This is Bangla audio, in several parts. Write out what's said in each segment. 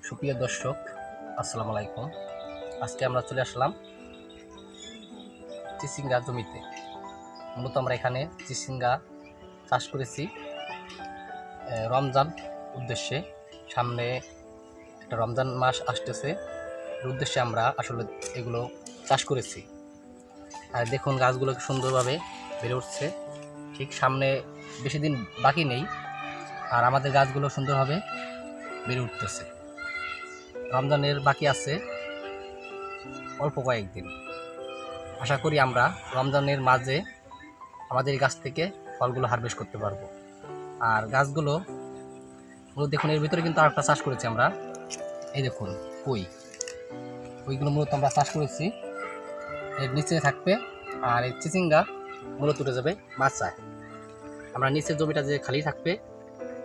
সুপ্রিয় দর্শক, আসসালামু আলাইকুম। আজকে আমরা চলে আসলাম চিচিঙ্গা জমিতে। মূলত আমরা এখানে চিচিঙ্গা চাষ করেছি রমজান উদ্দেশ্যে। সামনে একটা রমজান মাস আসতেছে, এর উদ্দেশ্যে আমরা আসলে এগুলো চাষ করেছি। আর দেখুন গাছগুলো সুন্দরভাবে বেড়ে উঠছে। ঠিক সামনে বেশি দিন বাকি নেই, আর আমাদের গাছগুলো সুন্দরভাবে বেড়ে উঠতেছে। রমজানের বাকি আছে অল্প কয়েকদিন। আশা করি আমরা রমজানের মাঝে আমাদের গাছ থেকে ফলগুলো হারভেস্ট করতে পারবো। আর গাছগুলো দেখুন, এর ভিতরে কিন্তু আরেকটা চাষ করেছি আমরা। এই দেখুন ওইগুলো মূলত আমরা চাষ করেছি, এর নিচে থাকবে। আর এই চিচিঙ্গা মূলত উঠে যাবে মাচায়। আমরা নিচের জমিটা যে খালি থাকবে,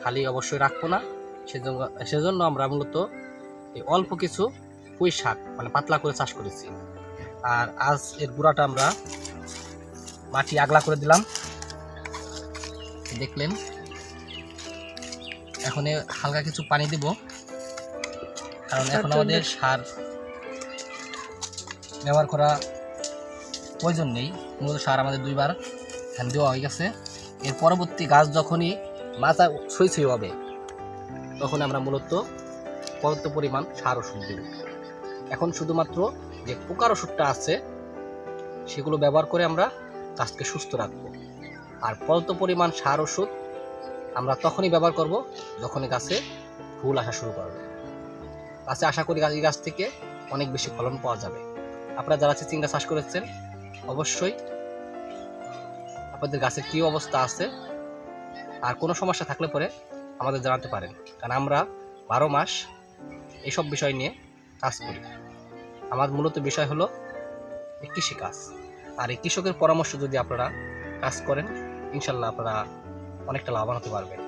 খালি অবশ্যই রাখবো না। সেজন্য আমরা মূলত এই অল্প কিছু পুঁই শাক মানে পাতলা করে চাষ করেছি। আর আজ এর গুঁড়াটা আমরা মাটি আগলা করে দিলাম, দেখলেন। এখন হালকা কিছু পানি দেব, কারণ এখন আমাদের সার ব্যবহার করা প্রয়োজন নেই। মূলত সার আমাদের 2 বার ধান দেওয়া হয়ে গেছে। এর পরবর্তী গাছ যখনই মাচা ছুঁই হবে, তখন আমরা মূলত পর্যাপ্ত পরিমাণ সার ওষুধ দেব। এখন শুধুমাত্র যে পোকার ওষুধটা আছে সেগুলো ব্যবহার করে আমরা গাছকে সুস্থ রাখবো। আর পর্যাপ্ত পরিমাণ সার ওষুধ আমরা তখনই ব্যবহার করব যখনই গাছে ফুল আসা শুরু করবে। গাছে আশা করি এই গাছ থেকে অনেক বেশি ফলন পাওয়া যাবে। আপনারা যারা চিচিঙ্গা চাষ করেছেন, অবশ্যই আপনাদের গাছের কী অবস্থা আছে আর কোনো সমস্যা থাকলে পরে আমাদের জানাতে পারেন, কারণ আমরা 12 মাস এইসব বিষয় নিয়ে কাজ করি। আমার মূলত বিষয় হলো কৃষিকাজ। আর এই কৃষকের পরামর্শ যদি আপনারা কাজ করেন, ইনশাল্লাহ আপনারা অনেকটা লাভবান হতে পারবেন।